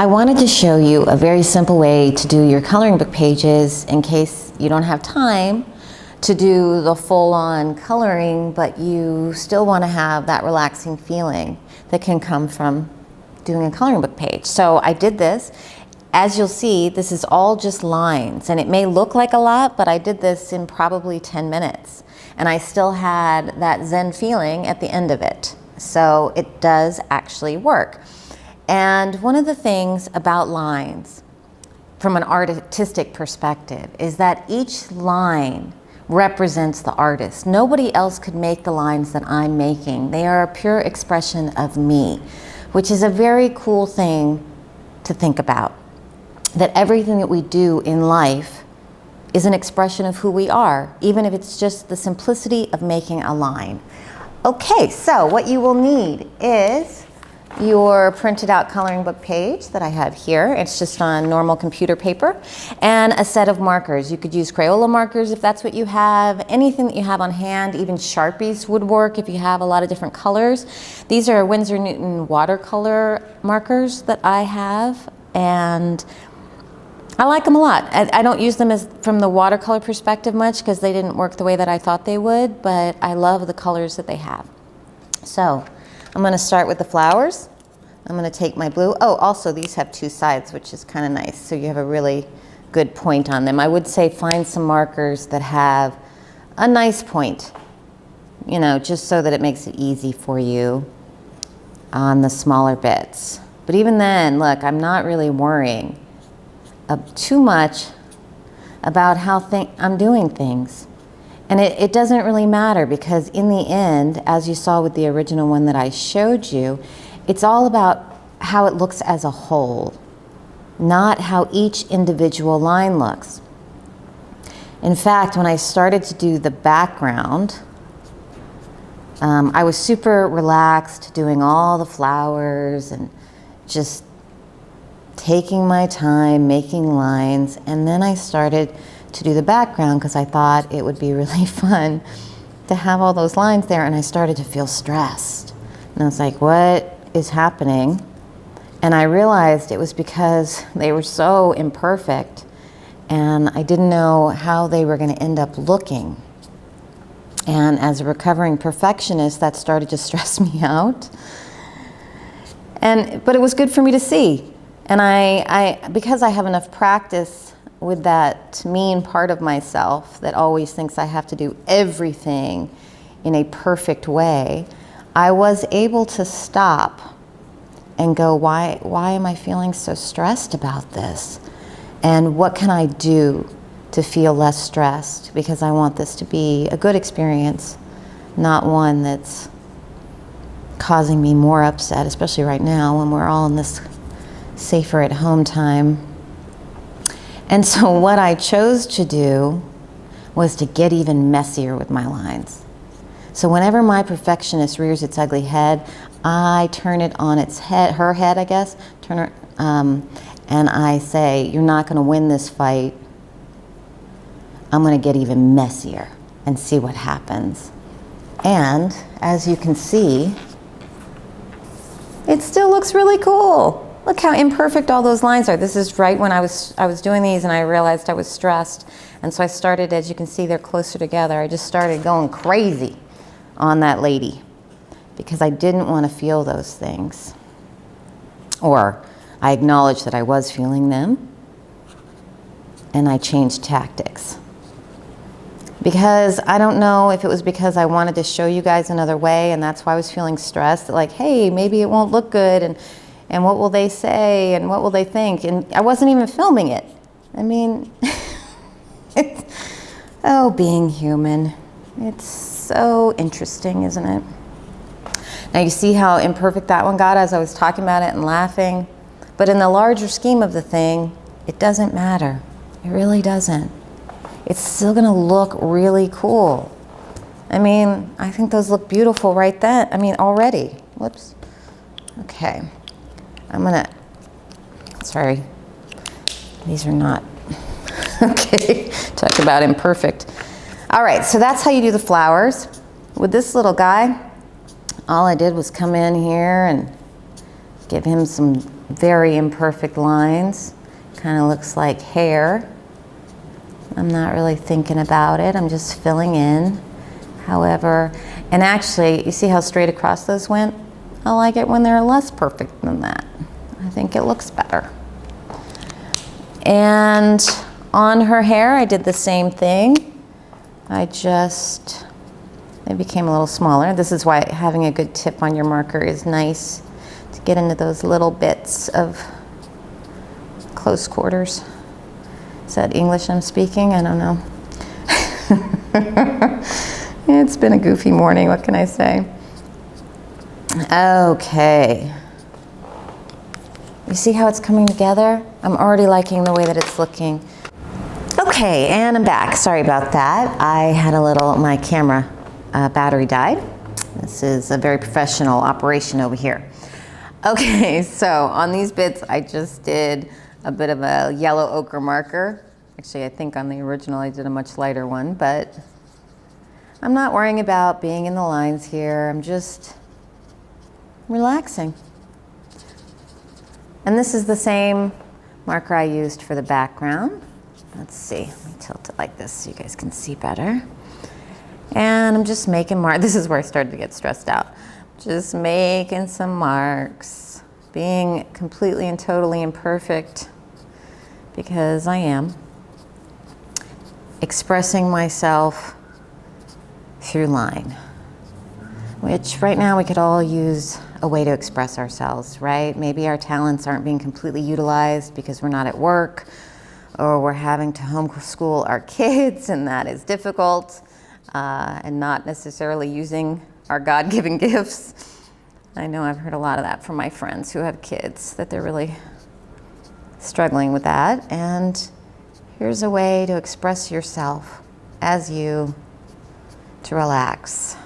I wanted to show you a very simple way to do your coloring book pages in case you don't have time to do the full-on coloring, but you still want to have that relaxing feeling that can come from doing a coloring book page. So I did this. As you'll see, this is all just lines, and it may look like a lot, but I did this in probably 10 minutes, and I still had that Zen feeling at the end of it. So it does actually work. And one of the things about lines from an artistic perspective is that each line represents the artist. Nobody else could make the lines that I'm making. They are a pure expression of me, which is a very cool thing to think about. That everything that we do in life is an expression of who we are, even if it's just the simplicity of making a line. Okay, so what you will need is your printed out coloring book page that I have here. It's just on normal computer paper, and a set of markers. You could use Crayola markers if that's what you have, anything that you have on hand. Even Sharpies would work if you have a lot of different colors. These are Winsor Newton watercolor markers that I have, and I like them a lot. I don't use them as from the watercolor perspective much because they didn't work the way that I thought they would, but I love the colors that they have. So I'm going to start with the flowers. I'm going to take my blue. Oh, also these have two sides, which is kind of nice. So you have a really good point on them. I would say find some markers that have a nice point, you know, just so that it makes it easy for you on the smaller bits. But even then, look, I'm not really worrying too much about how I'm doing things. And it doesn't really matter, because in the end, as you saw with the original one that I showed you, it's all about how it looks as a whole, not how each individual line looks. In fact, when I started to do the background, I was super relaxed doing all the flowers and just taking my time, making lines, and then I started to do the background because I thought it would be really fun to have all those lines there, and I started to feel stressed. And I was like, what is happening? And I realized it was because they were so imperfect and I didn't know how they were going to end up looking. And as a recovering perfectionist, that started to stress me out. But it was good for me to see. And because I have enough practice with that mean part of myself that always thinks I have to do everything in a perfect way, I was able to stop and go, why am I feeling so stressed about this? And what can I do to feel less stressed? Because I want this to be a good experience, not one that's causing me more upset, especially right now when we're all in this safer at home time. And so what I chose to do was to get even messier with my lines. So whenever my perfectionist rears its ugly head, I turn it on its head, her head, I guess, and I say, you're not going to win this fight. I'm going to get even messier and see what happens. And as you can see, it still looks really cool. Look how imperfect all those lines are. This is right when I was doing these and I realized I was stressed. And so I started, as you can see, they're closer together. I just started going crazy on that lady because I didn't want to feel those things. Or I acknowledged that I was feeling them and I changed tactics. Because I don't know if it was because I wanted to show you guys another way and that's why I was feeling stressed. Like, hey, maybe it won't look good and what will they say and what will they think? And I wasn't even filming it. I mean, being human. It's so interesting, isn't it? Now you see how imperfect that one got as I was talking about it and laughing. But in the larger scheme of the thing, it doesn't matter. It really doesn't. It's still gonna look really cool. I mean, I think those look beautiful right then. I mean, already. Whoops. Okay. Sorry, these are not, okay, talk about imperfect. All right, so that's how you do the flowers. With this little guy, all I did was come in here and give him some very imperfect lines. Kind of looks like hair. I'm not really thinking about it. I'm just filling in. However, and actually, you see how straight across those went? I like it when they're less perfect than that. I think it looks better. And on her hair, I did the same thing. It became a little smaller. This is why having a good tip on your marker is nice to get into those little bits of close quarters. Is that English I'm speaking? I don't know. It's been a goofy morning, what can I say? Okay. You see how it's coming together? I'm already liking the way that it's looking. Okay, and I'm back. Sorry about that. My camera battery died. This is a very professional operation over here. Okay, so on these bits, I just did a bit of a yellow ochre marker. Actually, I think on the original I did a much lighter one, but I'm not worrying about being in the lines here. I'm just relaxing. And this is the same marker I used for the background. Let's see, let me tilt it like this so you guys can see better. And I'm just making marks. This is where I started to get stressed out. Just making some marks, being completely and totally imperfect, because I am. Expressing myself through line, which right now we could all use a way to express ourselves, right? Maybe our talents aren't being completely utilized because we're not at work, or we're having to homeschool our kids, and that is difficult, and not necessarily using our God-given gifts. I know I've heard a lot of that from my friends who have kids, that they're really struggling with that. And here's a way to express yourself as you, to relax.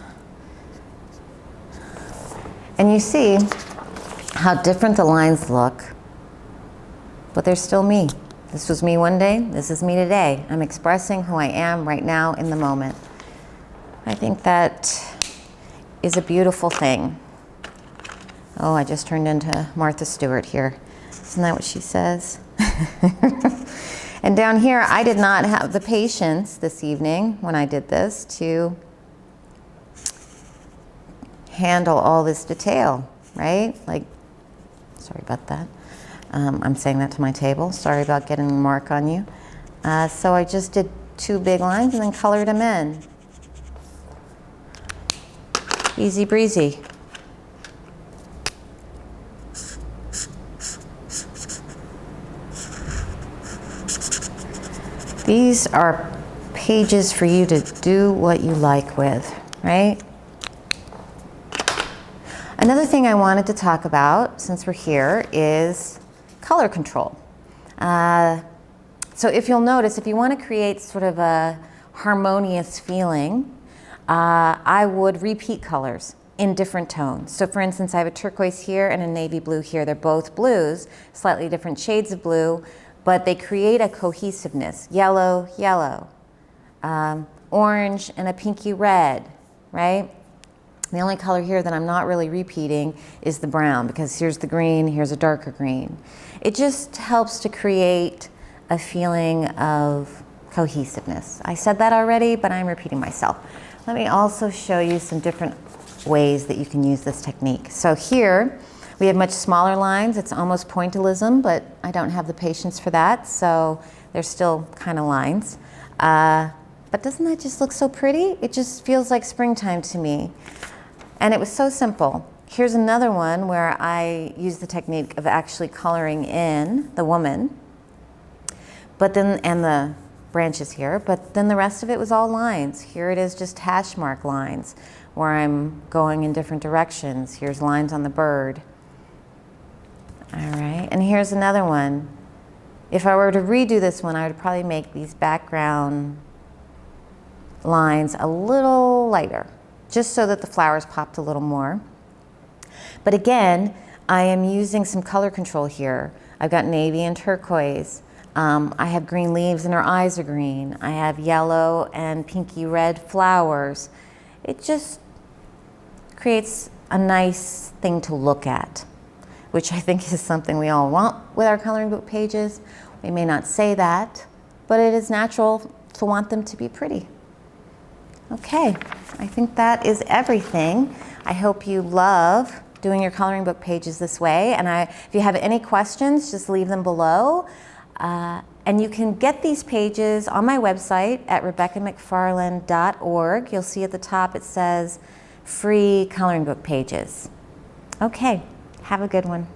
And you see how different the lines look, but they're still me. This was me one day, this is me today. I'm expressing who I am right now in the moment. I think that is a beautiful thing. Oh, I just turned into Martha Stewart here. Isn't that what she says? And down here, I did not have the patience this evening when I did this to handle all this detail, right? Like, sorry about that. I'm saying that to my table. Sorry about getting a mark on you. So I just did 2 big lines and then colored them in. Easy breezy. These are pages for you to do what you like with, right? Another thing I wanted to talk about, since we're here, is color control. So if you'll notice, if you want to create sort of a harmonious feeling, I would repeat colors in different tones. So for instance, I have a turquoise here and a navy blue here. They're both blues, slightly different shades of blue, but they create a cohesiveness. Yellow, yellow, orange and a pinky red, right? The only color here that I'm not really repeating is the brown, because here's the green, here's a darker green. It just helps to create a feeling of cohesiveness. I said that already, but I'm repeating myself. Let me also show you some different ways that you can use this technique. So here, we have much smaller lines. It's almost pointillism, but I don't have the patience for that, so they're still kind of lines. But doesn't that just look so pretty? It just feels like springtime to me. And it was so simple. Here's another one where I use the technique of actually coloring in the woman, but then, and the branches here, but then the rest of it was all lines. Here it is, just hash mark lines where I'm going in different directions. Here's lines on the bird. All right, and here's another one. If I were to redo this one, I would probably make these background lines a little lighter, just so that the flowers popped a little more. But again, I am using some color control here. I've got navy and turquoise. I have green leaves and her eyes are green. I have yellow and pinky red flowers. It just creates a nice thing to look at, which I think is something we all want with our coloring book pages. We may not say that, but it is natural to want them to be pretty. Okay, I think that is everything. I hope you love doing your coloring book pages this way. And if you have any questions, just leave them below. And you can get these pages on my website at RebeccaMcFarland.org. You'll see at the top it says free coloring book pages. Okay, have a good one.